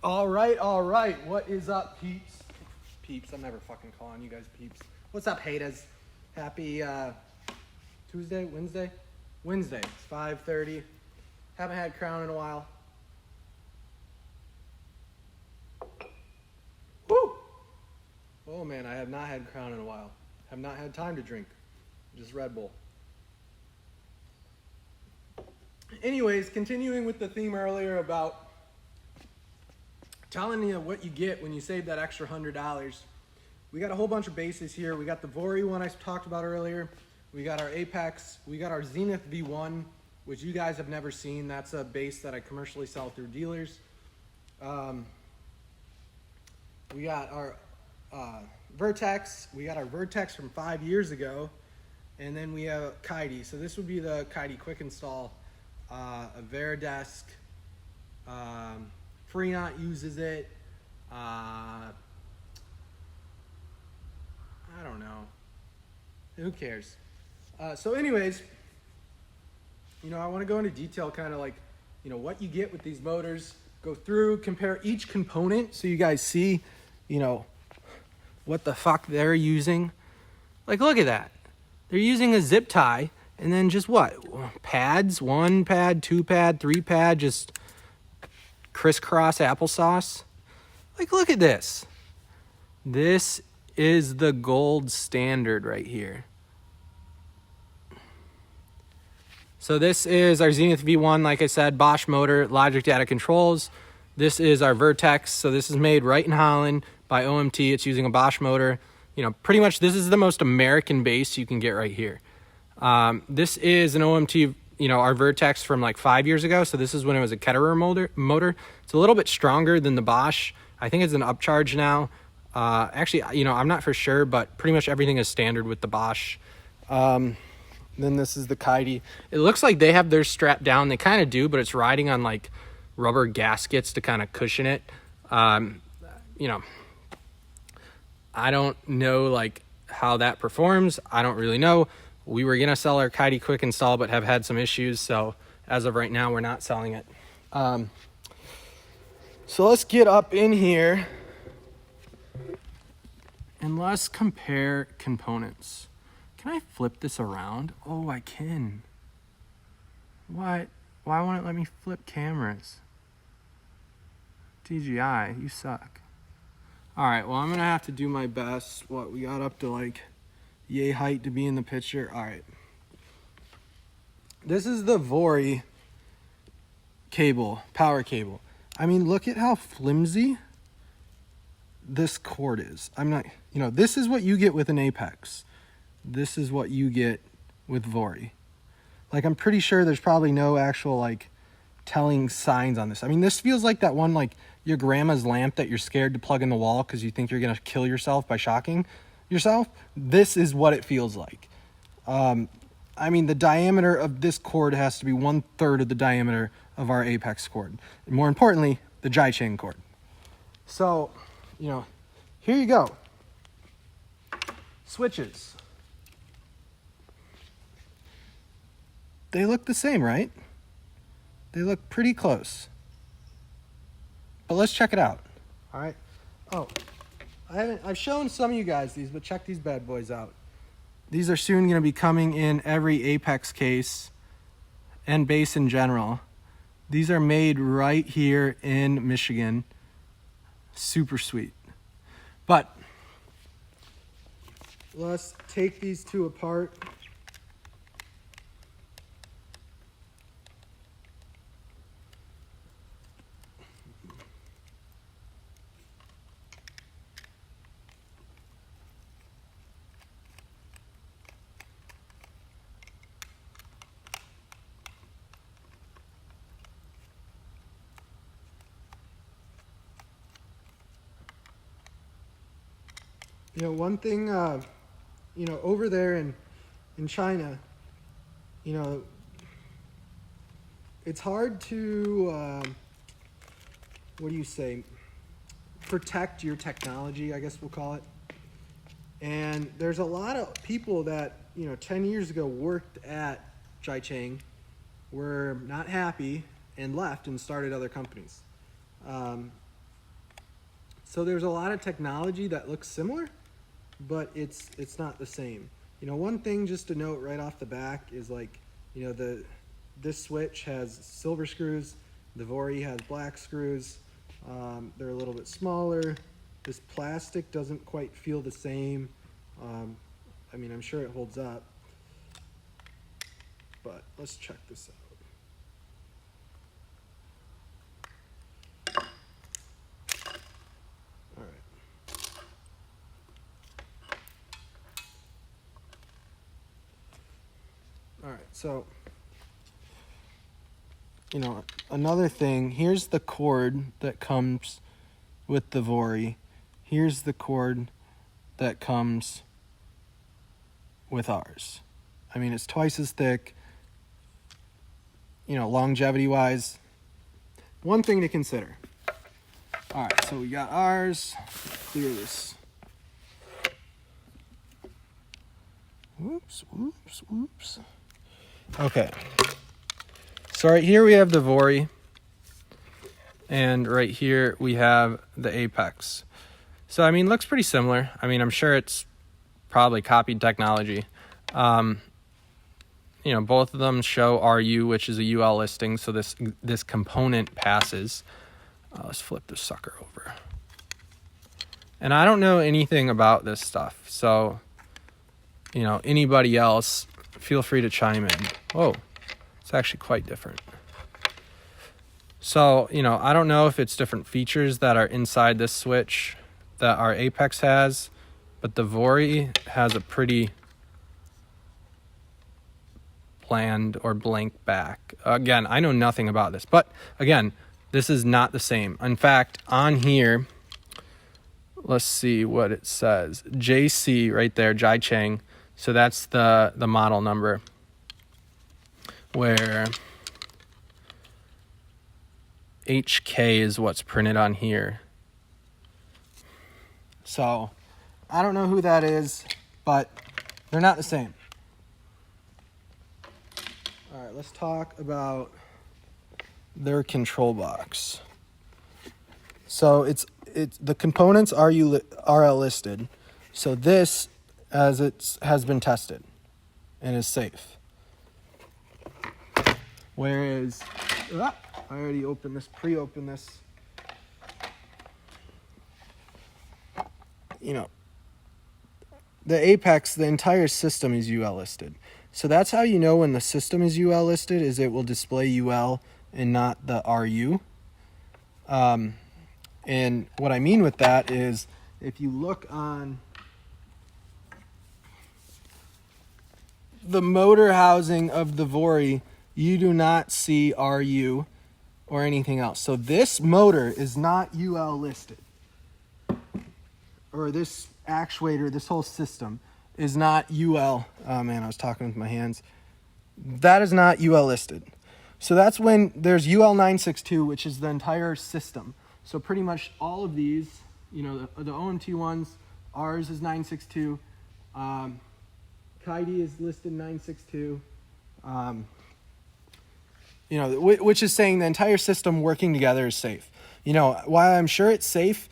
All right. What is up, peeps? Peeps, I'm never fucking calling you guys peeps. What's up, haters? Happy Tuesday, Wednesday? Wednesday. It's 5:30. Haven't had Crown in a while. Woo! Oh man, I have not had Crown in a while. Have not had time to drink. Just Red Bull. Anyways, continuing with the theme earlier about telling you what you get when you save that extra $100. We got a whole bunch of bases here. We got the Vori one I talked about earlier. We got our Apex. We got our Zenith V1, which you guys have never seen. That's a base that I commercially sell through dealers. We got our Vertex. We got our Vertex from 5 years ago. And then we have Kaidi. So this would be the Kaidi quick install. A Veridesk. Freon uses it. I don't know. Who cares? So anyways, I want to go into detail kind of like, what you get with these motors. Go through, compare each component so you guys see, what the fuck they're using. Like, look at that. They're using a zip tie and then just what? Pads? 1 pad, 2 pad, 3 pad, just crisscross applesauce. Like, look at this. This is the gold standard right here. So this is our Zenith V1, like I said, Bosch motor, Logic Data Controls. This is our Vertex. So this is made right in Holland by OMT. It's using a Bosch motor. Pretty much this is the most American base you can get right here. This is an OMT, our Vertex from like 5 years ago. So this is when it was a Ketterer motor. It's a little bit stronger than the Bosch. I think it's an upcharge now. Actually, I'm not for sure, but pretty much everything is standard with the Bosch. Then this is the Kaidi. It looks like they have theirs strapped down. They kind of do, but it's riding on like rubber gaskets to kind of cushion it. I don't know like how that performs. I don't really know. We were going to sell our Kaidi quick install, but have had some issues. So as of right now, we're not selling it. So let's get up in here and let's compare components. Can I flip this around? Oh, I can. What? Why won't it let me flip cameras? DJI, you suck. All right, well, I'm going to have to do my best. What, we got up to like yay height to be in the picture. All right. This is the Vori cable, power cable. I mean, look at how flimsy this cord is. I'm not, this is what you get with an Apex. This is what you get with Vori. Like, I'm pretty sure there's probably no actual, like, telling signs on this. I mean, this feels like that one, like, your grandma's lamp that you're scared to plug in the wall because you think you're going to kill yourself by shocking yourself. This is what it feels like. I mean, the diameter of this cord has to be 1/3 of the diameter of our Apex cord. And more importantly, the Jiachen cord. So, here you go. Switches. They look the same, right? They look pretty close. But let's check it out. All right. Oh, I've shown some of you guys these, but check these bad boys out. These are soon going to be coming in every Apex case and base in general. These are made right here in Michigan. Super sweet. But let's take these two apart. One thing, over there in China, it's hard to, protect your technology, I guess we'll call it. And there's a lot of people that, 10 years ago worked at Jiachen, were not happy and left and started other companies. So there's a lot of technology that looks similar, but it's not the same. You know, one thing just to note right off the back is like, you know, this switch has silver screws, the Vori has black screws. They're a little bit smaller. This plastic doesn't quite feel the same. I mean, I'm sure it holds up, but let's check this out. All right. All right, so, you know, another thing, here's the cord that comes with the Vori. Here's the cord that comes with ours. I mean, it's twice as thick. You know, longevity wise, one thing to consider. All right, so we got ours. Clear this. Whoops, whoops, whoops. Okay. So right here we have the Vori, and right here we have the Apex. So, I mean, looks pretty similar. I mean, I'm sure it's probably copied technology. You know, both of them show RU, which is a UL listing, so this component passes. Let's flip this sucker over. And I don't know anything about this stuff, so, you know, anybody else, feel free to chime in. Whoa, it's actually quite different. So, you know, I don't know if it's different features that are inside this switch that our Apex has, but the Vori has a pretty bland or blank back. Again, I know nothing about this, but again, this is not the same. In fact, on here, let's see what it says. JC right there, Jicheng. So that's the model number, where HK is what's printed on here. So I don't know who that is, but they're not the same. All right, let's talk about their control box. So it's the components are RL listed. So this, as it has been tested and is safe. Whereas, I already opened this, pre-opened this. You know, the Apex, the entire system is UL listed. So that's how you know when the system is UL listed, is it will display UL and not the RU. And what I mean with that is, if you look on the motor housing of the Vori, you do not see RU or anything else. So this motor is not UL listed. Or this actuator, this whole system is not UL. Oh man, I was talking with my hands. That is not UL listed. So that's when there's UL 962, which is the entire system. So pretty much all of these, you know, the OMT ones, ours is 962. Kaidi is listed 962. You know, which is saying the entire system working together is safe. You know, while I'm sure it's safe,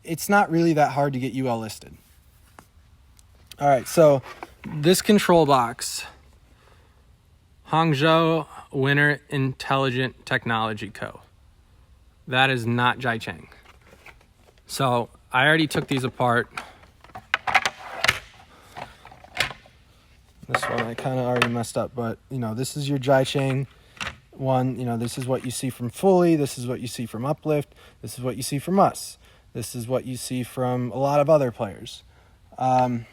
it's not really that hard to get UL listed. All right, so this control box, Hangzhou Winner Intelligent Technology Co. That is not Jicheng. So I already took these apart. This one I kind of already messed up, but you know, this is your Jicheng one. You know, this is what you see from Fully. This is what you see from Uplift. This is what you see from us. This is what you see from a lot of other players. I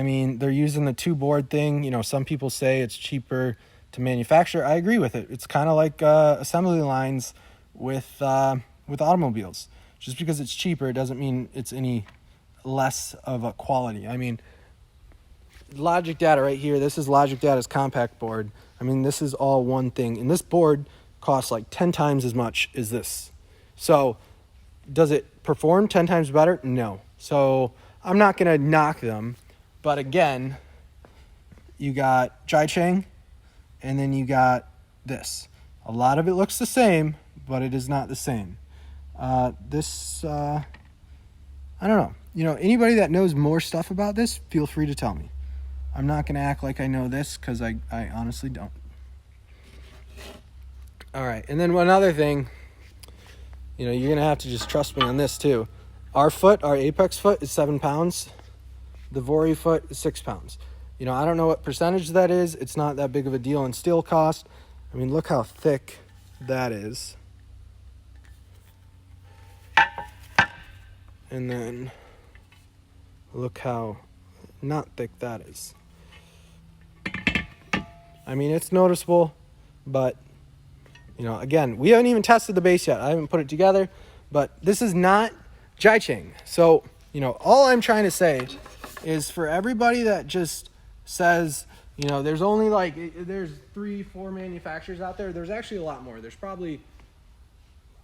mean, they're using the two board thing. You know, some people say it's cheaper to manufacture. I agree with it. It's kind of like assembly lines with automobiles. Just because it's cheaper, it doesn't mean it's any less of a quality. I mean, Logic Data right here, this is Logic Data's compact board. I mean, this is all one thing. And this board costs like 10 times as much as this. So does it perform 10 times better? No. So I'm not going to knock them. But again, you got Jicheng, and then you got this. A lot of it looks the same, but it is not the same. I don't know. You know, anybody that knows more stuff about this, feel free to tell me. I'm not going to act like I know this because I honestly don't. All right, and then one other thing, you know, you're going to have to just trust me on this too. Our Apex foot is 7 pounds. The Vori foot is 6 pounds. You know, I don't know what percentage that is. It's not that big of a deal in steel cost. I mean, look how thick that is. And then look how not thick that is. I mean, it's noticeable, but, you know, again, we haven't even tested the base yet. I haven't put it together, but this is not Jiaqiang. So, you know, all I'm trying to say is for everybody that just says, you know, there's only there's 3-4 manufacturers out there. There's actually a lot more. There's probably,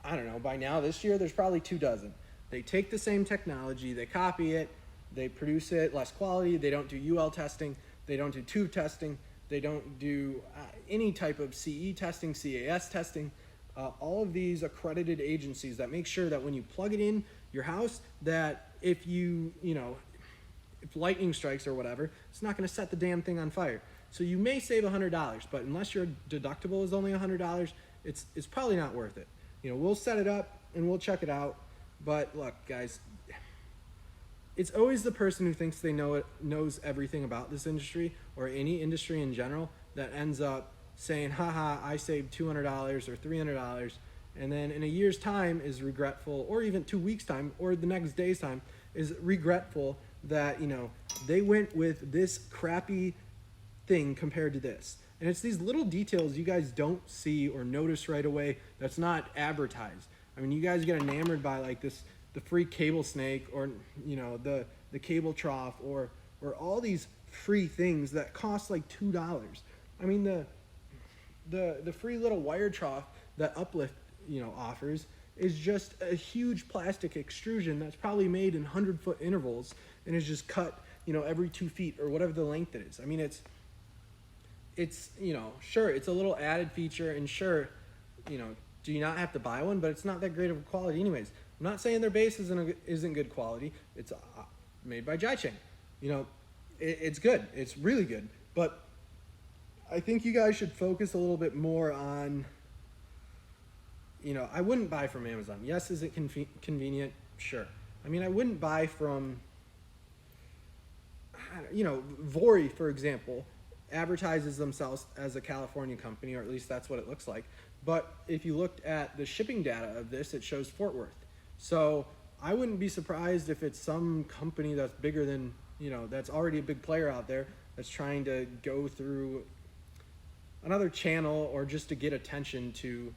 I don't know, by now this year, there's probably 2 dozen. They take the same technology, they copy it, they produce it less quality, they don't do UL testing, they don't do tube testing, they don't do any type of CE testing, CAS testing. All of these accredited agencies that make sure that when you plug it in your house, that if if lightning strikes or whatever, it's not going to set the damn thing on fire. So you may save $100, but unless your deductible is only $100, it's probably not worth it. You know, we'll set it up and we'll check it out. But look, guys, it's always the person who thinks they knows everything about this industry or any industry in general that ends up saying, haha, I saved $200 or $300, and then in a year's time is regretful, or even 2 weeks' time, or the next day's time is regretful that, you know, they went with this crappy thing compared to this. And it's these little details you guys don't see or notice right away that's not advertised. I mean, you guys get enamored by like the free cable snake, or, you know, the cable trough, or all these free things that cost like $2. I mean, the free little wire trough that Uplift, you know, offers is just a huge plastic extrusion that's probably made in 100-foot intervals and is just cut, you know, every 2 feet or whatever the length it is. I mean, it's you know, sure, it's a little added feature, and sure, you know, do you not have to buy one? But it's not that great of a quality anyways. I'm not saying their base isn't good quality. It's made by Jiaqiang. You know, it's good. It's really good. But I think you guys should focus a little bit more on, you know, I wouldn't buy from Amazon. Yes, is it convenient? Sure. I mean, I wouldn't buy from, you know, Vori, for example, advertises themselves as a California company, or at least that's what it looks like. But if you looked at the shipping data of this, it shows Fort Worth. So I wouldn't be surprised if it's some company that's bigger than, you know, that's already a big player out there that's trying to go through another channel, or just to get attention to,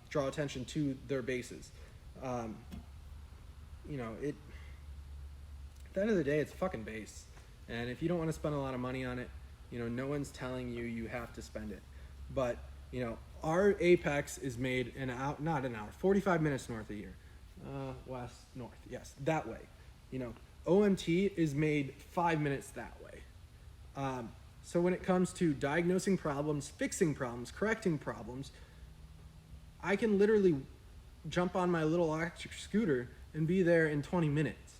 draw attention to their bases. You know, at the end of the day, it's a fucking base. And if you don't want to spend a lot of money on it, you know, no one's telling you have to spend it. But, you know, our Apex is made not an hour, 45 minutes north of here. West, north, yes, that way. You know, OMT is made 5 minutes that way. So when it comes to diagnosing problems, fixing problems, correcting problems, I can literally jump on my little electric scooter and be there in 20 minutes.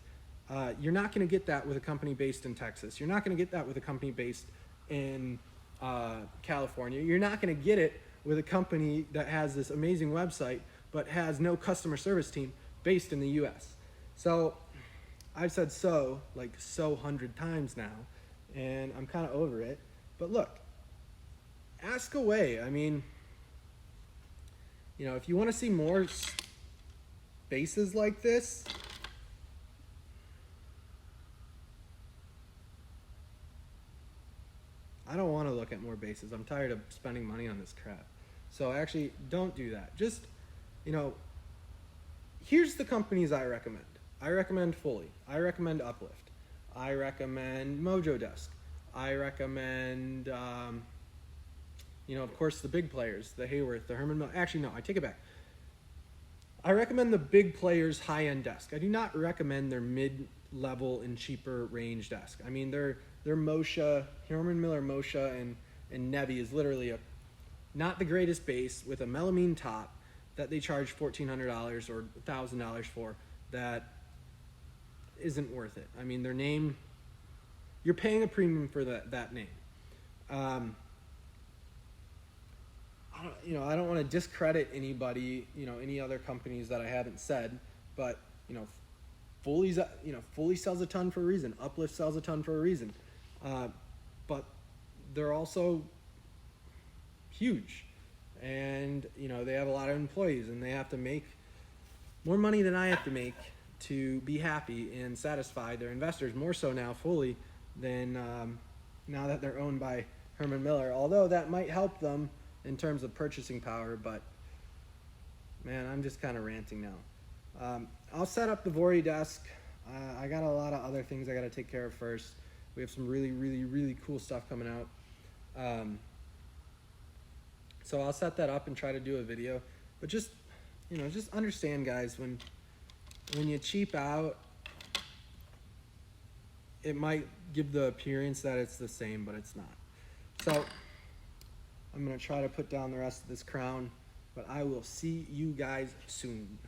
You're not going to get that with a company based in Texas. You're not going to get that with a company based in California. You're not going to get it with a company that has this amazing website but has no customer service team based in the US. So I've said so 100 times now, and I'm kind of over it. But look, ask away. I mean, you know, if you want to see more bases like this, I don't want to look at more bases. I'm tired of spending money on this crap. So actually, don't do that. Just, you know, here's the companies I recommend. I recommend Fully. I recommend Uplift. I recommend Mojo Desk. I recommend, you know, of course, the big players, the Hayworth, the Herman Miller. Actually, no, I take it back. I recommend the big players' high-end desk. I do not recommend their mid-level and cheaper range desk. I mean, their Moshe, Herman Miller Moshe and Nevi is literally not the greatest base with a melamine top that they charge $1,400 or $1,000 for that isn't worth it. I mean, their name, you're paying a premium for that name. I don't want to discredit anybody, any other companies that I haven't said, but Fully sells a ton for a reason. Uplift sells a ton for a reason, but they're also huge, and they have a lot of employees, and they have to make more money than I have to make to be happy and satisfy their investors, more so now Fully than now that they're owned by Herman Miller, although that might help them in terms of purchasing power. But man, I'm just kind of ranting now. I'll set up the Vorti desk. I got a lot of other things I got to take care of first. We have some really, really, really cool stuff coming out. So I'll set that up and try to do a video. But just understand, guys, when you cheap out, it might give the appearance that it's the same, but it's not. So I'm going to try to put down the rest of this crown, but I will see you guys soon.